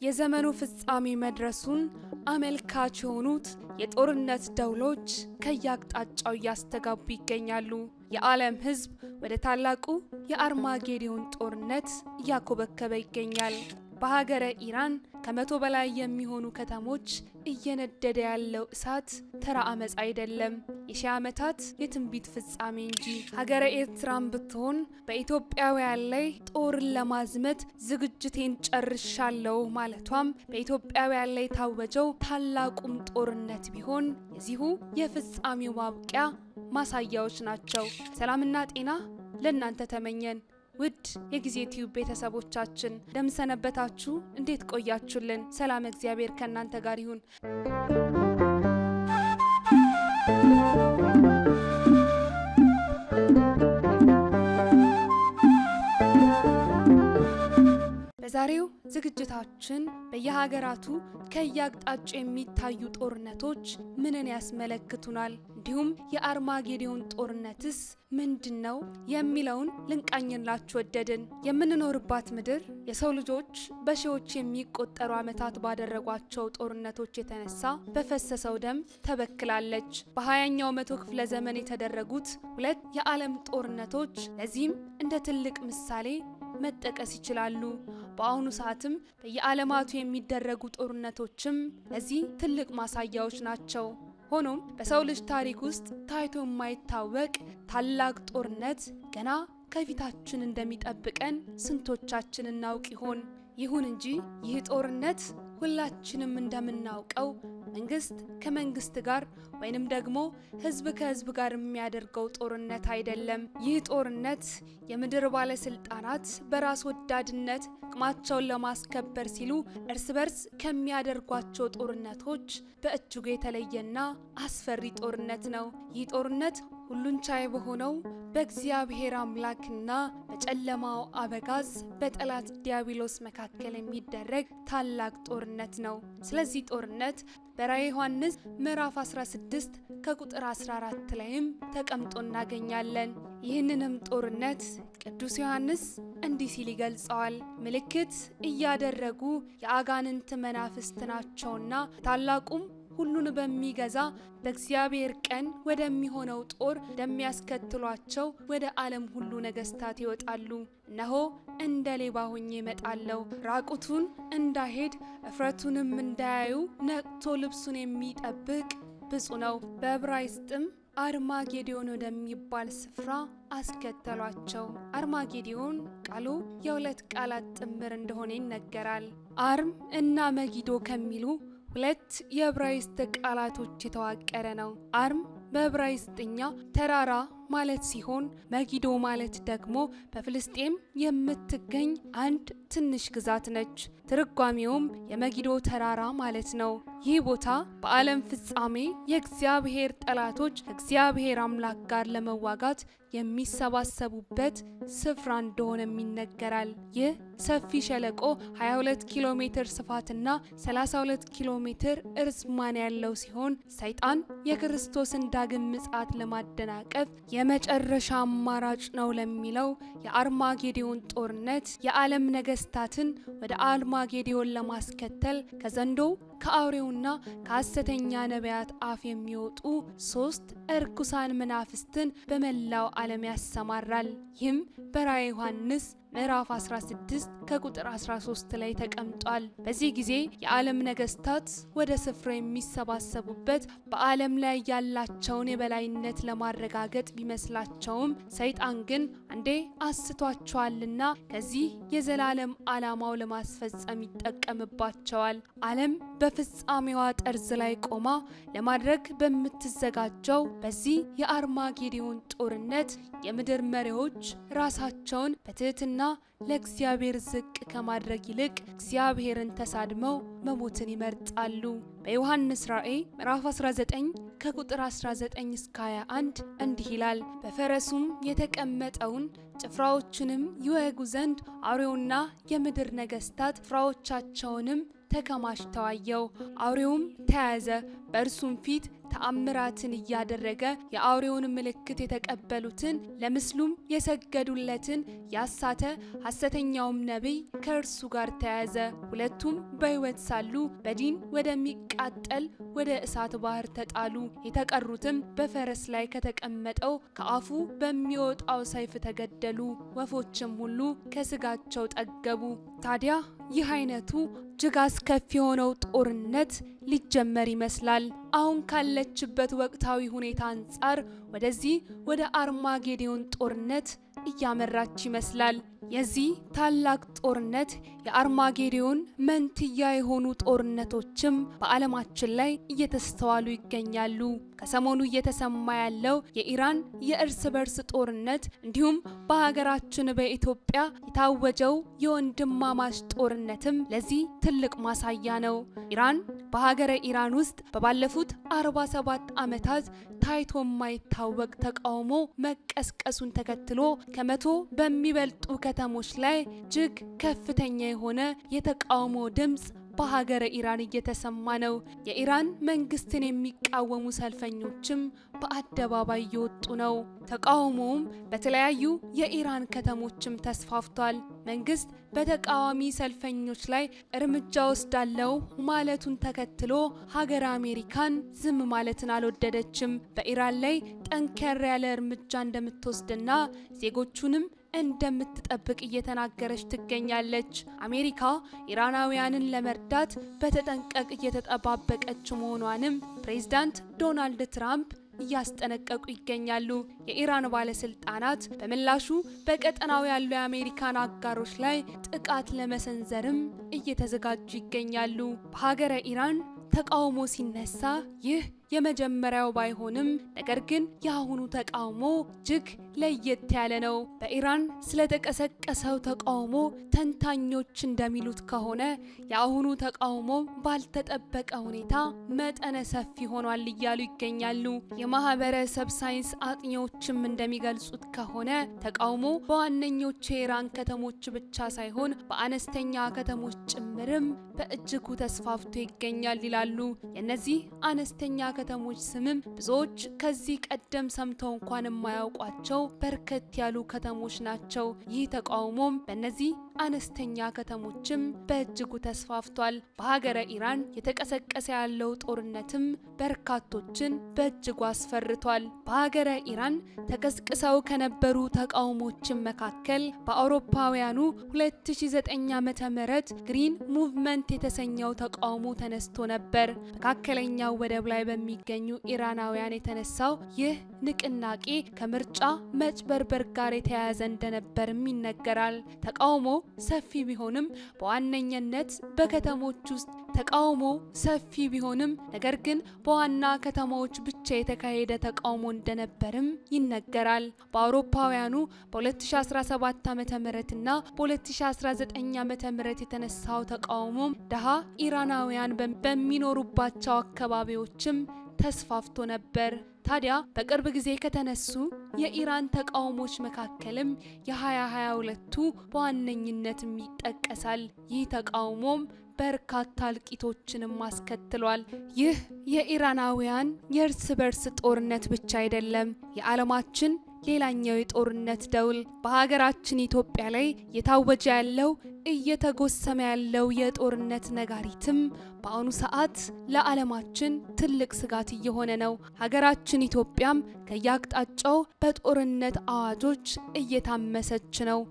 የዘመኑ ፍጻሜ መድረሱን አመልካች የሆኑት የጦርነት ደውሎች ከያቅጣጫው እያስተጋቡ ይገኛሉ። የዓለም ሕዝብ ወደ ታላቁ የአርማጌዶን ጦርነት እያኮበከበ ይገኛል። በሀገረ ኢራን ከ100 በላይ የሚሆኑ ከተሞች እየነደደ ያለው እሳት ተራ አመጽ አይደለም፣ የሺህ ዓመታት የትንቢት ፍጻሜ እንጂ። ሀገረ ኤርትራን ብትሆን በኢትዮጵያውያን ላይ ጦርን ለማዝመት ዝግጅቴን ጨርሻለሁ ማለቷም በኢትዮጵያውያን ላይ የታወጀው ታላቁም ጦርነት ቢሆን የዚሁ የፍጻሜው ማብቂያ ማሳያዎች ናቸው። ሰላምና ጤና ለእናንተ ተመኘን። ውድ የጊዜ ቲዩብ ቤተሰቦቻችን እንደምሰነበታችሁ፣ እንዴት ቆያችሁልን? ሰላም እግዚአብሔር ከእናንተ ጋር ይሁን። በዛሬው ዝግጅታችን በየሀገራቱ ከያቅጣጫው የሚታዩ ጦርነቶች ምንን ያስመለክቱናል፣ እንዲሁም የአርማጌዶን ጦርነትስ ምንድነው የሚለውን ልንቃኝላችሁ ወደድን። የምንኖርባት ምድር የሰው ልጆች በሺዎች የሚቆጠሩ ዓመታት ባደረጓቸው ጦርነቶች የተነሳ በፈሰሰው ደም ተበክላለች። በ20ኛው መቶ ክፍለ ዘመን የተደረጉት 2 የዓለም ጦርነቶች ለዚህም እንደ ትልቅ ምሳሌ መጠቀስ ይችላሉ። በአሁኑ ሰዓትም በየዓለማቱ የሚደረጉ ጦርነቶችም ለዚህ ትልቅ ማሳያዎች ናቸው። ሆኖም በሰው ልጅ ታሪክ ውስጥ ታይቶ የማይታወቅ ታላቅ ጦርነት ገና ከፊታችን እንደሚጠብቀን ስንቶቻችን እናውቅ ይሆን? ይሁን እንጂ ይህ ጦርነት ሁላችንም እንደምናውቀው መንግስት ከመንግስት ጋር ወይንም ደግሞ ህዝብ ከህዝብ ጋር የሚያደርገው ጦርነት አይደለም። ይህ ጦርነት የምድር ባለስልጣናት በራስ ወዳድነት ጥቅማቸውን ለማስከበር ሲሉ እርስ በርስ ከሚያደርጓቸው ጦርነቶች በእጅጉ የተለየና አስፈሪ ጦርነት ነው። ይህ ጦርነት ሁሉን ቻይ በሆነው በእግዚአብሔር አምላክና በጨለማው አበጋዝ በጠላት ዲያብሎስ መካከል የሚደረግ ታላቅ ጦርነት ነው። ስለዚህ ጦርነት በራዕየ ዮሐንስ ምዕራፍ 16 ከቁጥር 14 ላይም ተቀምጦ እናገኛለን። ይህንንም ጦርነት ቅዱስ ዮሐንስ እንዲህ ሲል ይገልጸዋል። ምልክት እያደረጉ የአጋንንት መናፍስት ናቸውና ታላቁም ሁሉን በሚገዛ በእግዚአብሔር ቀን ወደሚሆነው ጦር እንደሚያስከትሏቸው ወደ ዓለም ሁሉ ነገስታት ይወጣሉ። እነሆ እንደ ሌባ ሆኜ እመጣለሁ። ራቁቱን እንዳይሄድ እፍረቱንም እንዳያዩ ነቅቶ ልብሱን የሚጠብቅ ብፁዕ ነው። በዕብራይስጥም አርማጌዶን ወደሚባል ስፍራ አስከተሏቸው። አርማጌዶን ቃሉ የ2 ቃላት ጥምር እንደሆነ ይነገራል። አርም እና መጊዶ ከሚሉ 2 የዕብራይስጥ ቃላቶች የተዋቀረ ነው። አርም በዕብራይስጥኛ ተራራ ማለት ሲሆን መጊዶ ማለት ደግሞ በፍልስጤም የምትገኝ አንድ ትንሽ ግዛት ነች። ትርጓሜውም የመጊዶ ተራራ ማለት ነው። ይህ ቦታ በዓለም ፍጻሜ የእግዚአብሔር ጠላቶች ከእግዚአብሔር አምላክ ጋር ለመዋጋት የሚሰባሰቡበት ስፍራ እንደሆነም ይነገራል። ይህ ሰፊ ሸለቆ 22 ኪሎ ሜትር ስፋትና 32 ኪሎ ሜትር ርዝማኔ ያለው ሲሆን ሰይጣን የክርስቶስን ዳግም ምጽአት ለማደናቀፍ የመጨረሻ አማራጭ ነው ለሚለው የአርማጌዶን ጦርነት የዓለም ነገስታትን ወደ አርማጌዶን ለማስከተል ከዘንዶው ከአውሬውና ከሐሰተኛ ነቢያት አፍ የሚወጡ 3 እርኩሳን መናፍስትን በመላው ዓለም ያሰማራል። ይህም በራዕየ ዮሐንስ ምዕራፍ 16 ከቁጥር 13 ላይ ተቀምጧል። በዚህ ጊዜ የዓለም ነገስታት ወደ ስፍራው የሚሰባሰቡበት በዓለም ላይ ያላቸውን የበላይነት ለማረጋገጥ ቢመስላቸውም ሰይጣን ግን አንዴ አስቷቸዋልና ከዚህ የዘላለም ዓላማው ለማስፈጸም ይጠቀምባቸዋል። ዓለም በፍጻሜዋ ጠርዝ ላይ ቆማ ለማድረግ በምትዘጋጀው በዚህ የአርማጌዶን ጦርነት የምድር መሪዎች ራሳቸውን በትህትና ለእግዚአብሔር ዝቅ ከማድረግ ይልቅ እግዚአብሔርን ተሳድመው መሞትን ይመርጣሉ። በዮሐንስ ራእይ ምዕራፍ 19 ከቁጥር 19 እስከ 21 እንዲህ ይላል። በፈረሱም የተቀመጠውን ጭፍራዎችንም ይወጉ ዘንድ አውሬውና የምድር ነገስታት ጭፍራዎቻቸውንም ተከማችተው አየው። አውሬውም ተያዘ፣ በእርሱም ፊት ተአምራትን እያደረገ የአውሬውን ምልክት የተቀበሉትን ለምስሉም የሰገዱለትን ያሳተ ሐሰተኛውም ነቢይ ከእርሱ ጋር ተያዘ። ሁለቱም በሕይወት ሳሉ በዲን ወደሚቃጠል ወደ እሳት ባህር ተጣሉ። የተቀሩትም በፈረስ ላይ ከተቀመጠው ከአፉ በሚወጣው ሰይፍ ተገደሉ። ወፎችም ሁሉ ከስጋቸው ጠገቡ። ታዲያ ይህ አይነቱ እጅግ አስከፊ የሆነው ጦርነት ሊጀመር ይመስላል። አሁን ካለችበት ወቅታዊ ሁኔታ አንጻር ወደዚህ ወደ አርማጌዶን ጦርነት እያመራች ይመስላል። የዚህ ታላቅ ጦርነት የአርማጌዶን መንትያ የሆኑ ጦርነቶችም በዓለማችን ላይ እየተስተዋሉ ይገኛሉ። ከሰሞኑ እየተሰማ ያለው የኢራን የእርስ በርስ ጦርነት እንዲሁም በሀገራችን በኢትዮጵያ የታወጀው የወንድማማች ጦርነትም ለዚህ ትልቅ ማሳያ ነው። ኢራን በሀገረ ኢራን ውስጥ በባለፉት 47 ዓመታት ታይቶ የማይታወቅ ተቃውሞ መቀስቀሱን ተከትሎ ከ100 በሚበልጡ ከተሞች ላይ እጅግ ከፍተኛ የሆነ የተቃውሞ ድምጽ በሀገረ ኢራን እየተሰማ ነው። የኢራን መንግስትን የሚቃወሙ ሰልፈኞችም በአደባባይ እየወጡ ነው። ተቃውሞውም በተለያዩ የኢራን ከተሞችም ተስፋፍቷል። መንግስት በተቃዋሚ ሰልፈኞች ላይ እርምጃ ወስዳለው ማለቱን ተከትሎ ሀገረ አሜሪካን ዝም ማለትን አልወደደችም። በኢራን ላይ ጠንከር ያለ እርምጃ እንደምትወስድና ዜጎቹንም እንደምትጠብቅ እየተናገረች ትገኛለች። አሜሪካ ኢራናውያንን ለመርዳት በተጠንቀቅ እየተጠባበቀች መሆኗንም ፕሬዝዳንት ዶናልድ ትራምፕ እያስጠነቀቁ ይገኛሉ። የኢራን ባለስልጣናት በምላሹ በቀጠናው ያሉ የአሜሪካን አጋሮች ላይ ጥቃት ለመሰንዘርም እየተዘጋጁ ይገኛሉ። በሀገረ ኢራን ተቃውሞ ሲነሳ ይህ የመጀመሪያው ባይሆንም ነገር ግን የአሁኑ ተቃውሞ እጅግ ለየት ያለ ነው። በኢራን ስለተቀሰቀሰው ተቃውሞ ተንታኞች እንደሚሉት ከሆነ የአሁኑ ተቃውሞ ባልተጠበቀ ሁኔታ መጠነ ሰፊ ሆኗል እያሉ ይገኛሉ። የማህበረሰብ ሳይንስ አጥኚዎችም እንደሚገልጹት ከሆነ ተቃውሞ በዋነኞቹ የኢራን ከተሞች ብቻ ሳይሆን በአነስተኛ ከተሞች ጭምርም በእጅጉ ተስፋፍቶ ይገኛል ይላሉ። የእነዚህ አነስተኛ ከተሞች ስምም ብዙዎች ከዚህ ቀደም ሰምተው እንኳን የማያውቋቸው በርከት ያሉ ከተሞች ናቸው። ይህ ተቃውሞም በእነዚህ አነስተኛ ከተሞችም በእጅጉ ተስፋፍቷል። በሀገረ ኢራን የተቀሰቀሰ ያለው ጦርነትም በርካቶችን በእጅጉ አስፈርቷል። በሀገረ ኢራን ተቀስቅሰው ከነበሩ ተቃውሞችን መካከል በአውሮፓውያኑ 2009 ዓ.ም ግሪን ሙቭመንት የተሰኘው ተቃውሞ ተነስቶ ነበር። መካከለኛው ወደብ ላይ በሚገኙ ኢራናውያን የተነሳው ይህ ንቅናቄ ከምርጫ መጭበርበር ጋር የተያያዘ እንደነበርም ይነገራል። ተቃውሞ ሰፊ ቢሆንም በዋነኝነት በከተሞች ውስጥ ነገር ግን በዋና ከተማዎች ብቻ የተካሄደ ተቃውሞ እንደነበርም ይነገራል። በአውሮፓውያኑ በ2017 ዓ.ም እና በ2019 ዓ.ም የተነሳው ተቃውሞ ደሃ ኢራናውያን በሚኖሩባቸው አካባቢዎችም ተስፋፍቶ ነበር። ታዲያ በቅርብ ጊዜ ከተነሱ የኢራን ተቃውሞች መካከልም የ2022ቱ በዋነኝነትም ይጠቀሳል። ይህ ተቃውሞም በርካታ እልቂቶችንም አስከትሏል። ይህ የኢራናውያን የእርስ በርስ ጦርነት ብቻ አይደለም፣ የዓለማችን ሌላኛው የጦርነት ደውል በሀገራችን ኢትዮጵያ ላይ የታወጀ ያለው እየተጎሰመ ያለው የጦርነት ነጋሪትም በአሁኑ ሰዓት ለዓለማችን ትልቅ ስጋት እየሆነ ነው። ሀገራችን ኢትዮጵያም ከያቅጣጫው በጦርነት አዋጆች እየታመሰች ነው።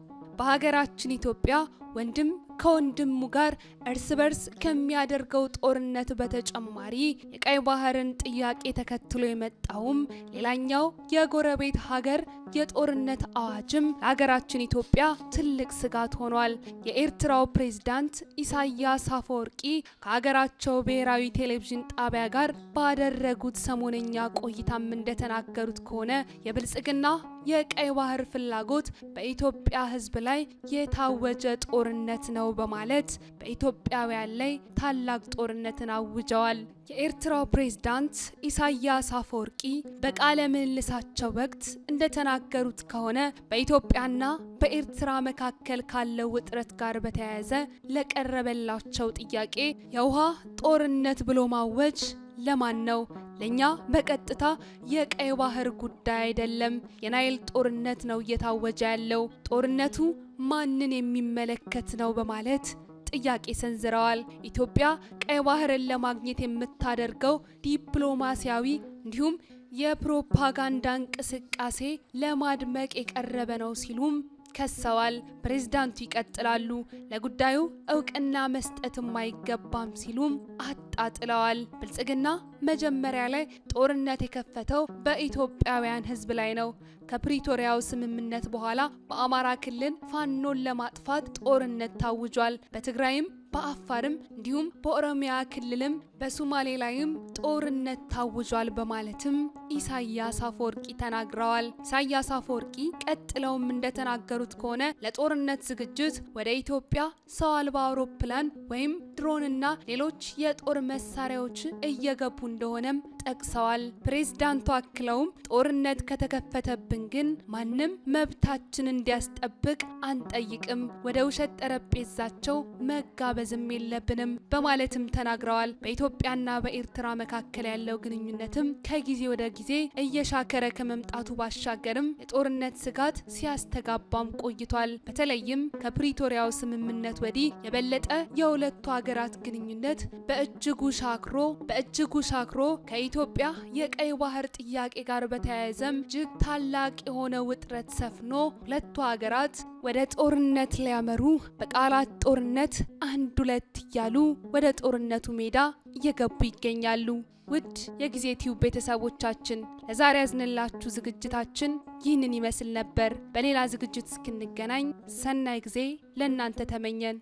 በሀገራችን ኢትዮጵያ ወንድም ከወንድሙ ጋር እርስ በርስ ከሚያደርገው ጦርነት በተጨማሪ የቀይ ባህርን ጥያቄ ተከትሎ የመጣውም ሌላኛው የጎረቤት ሀገር የጦርነት አዋጅም ለሀገራችን ኢትዮጵያ ትልቅ ስጋት ሆኗል። የኤርትራው ፕሬዝዳንት ኢሳያስ አፈወርቂ ከሀገራቸው ብሔራዊ ቴሌቪዥን ጣቢያ ጋር ባደረጉት ሰሞነኛ ቆይታም እንደተናገሩት ከሆነ የብልጽግና የቀይ ባህር ፍላጎት በኢትዮጵያ ሕዝብ ላይ የታወጀ ጦርነት ነው በማለት በኢትዮጵያውያን ላይ ታላቅ ጦርነትን አውጀዋል። የኤርትራው ፕሬዝዳንት ኢሳያስ አፈወርቂ በቃለ ምልልሳቸው ወቅት እንደተናገሩት ከሆነ በኢትዮጵያና በኤርትራ መካከል ካለው ውጥረት ጋር በተያያዘ ለቀረበላቸው ጥያቄ የውሃ ጦርነት ብሎ ማወጅ ለማን ነው? ለኛ በቀጥታ የቀይ ባህር ጉዳይ አይደለም፣ የናይል ጦርነት ነው እየታወጀ ያለው። ጦርነቱ ማንን የሚመለከት ነው? በማለት ጥያቄ ሰንዝረዋል። ኢትዮጵያ ቀይ ባህርን ለማግኘት የምታደርገው ዲፕሎማሲያዊ እንዲሁም የፕሮፓጋንዳ እንቅስቃሴ ለማድመቅ የቀረበ ነው ሲሉም ከሰዋል። ፕሬዝዳንቱ ይቀጥላሉ። ለጉዳዩ እውቅና መስጠትም አይገባም ሲሉም አጣጥለዋል። ብልጽግና መጀመሪያ ላይ ጦርነት የከፈተው በኢትዮጵያውያን ሕዝብ ላይ ነው። ከፕሪቶሪያው ስምምነት በኋላ በአማራ ክልል ፋኖን ለማጥፋት ጦርነት ታውጇል። በትግራይም በአፋርም እንዲሁም በኦሮሚያ ክልልም በሶማሌ ላይም ጦርነት ታውጇል በማለትም ኢሳያስ አፈወርቂ ተናግረዋል። ኢሳያስ አፈወርቂ ቀጥለውም እንደተናገሩት ከሆነ ለጦርነት ዝግጅት ወደ ኢትዮጵያ ሰው አልባ አውሮፕላን ወይም ድሮንና ሌሎች የጦር መሳሪያዎች እየገቡ እንደሆነም ጠቅሰዋል። ፕሬዝዳንቱ አክለውም ጦርነት ከተከፈተብን ግን ማንም መብታችን እንዲያስጠብቅ አንጠይቅም፣ ወደ ውሸት ጠረጴዛቸው መጋበዝም የለብንም በማለትም ተናግረዋል። በኢትዮጵያና በኤርትራ መካከል ያለው ግንኙነትም ከጊዜ ወደ ጊዜ እየሻከረ ከመምጣቱ ባሻገርም የጦርነት ስጋት ሲያስተጋባም ቆይቷል። በተለይም ከፕሪቶሪያው ስምምነት ወዲህ የበለጠ የሁለቱ ሀገራት ግንኙነት በእጅጉ ሻክሮ ከኢትዮጵያ የቀይ ባህር ጥያቄ ጋር በተያያዘም እጅግ ታላቅ የሆነ ውጥረት ሰፍኖ ሁለቱ ሀገራት ወደ ጦርነት ሊያመሩ በቃላት ጦርነት አንድ ሁለት እያሉ ወደ ጦርነቱ ሜዳ እየገቡ ይገኛሉ። ውድ የጊዜ ቲዩብ ቤተሰቦቻችን ለዛሬ ያዝንላችሁ ዝግጅታችን ይህንን ይመስል ነበር። በሌላ ዝግጅት እስክንገናኝ ሰናይ ጊዜ ለእናንተ ተመኘን።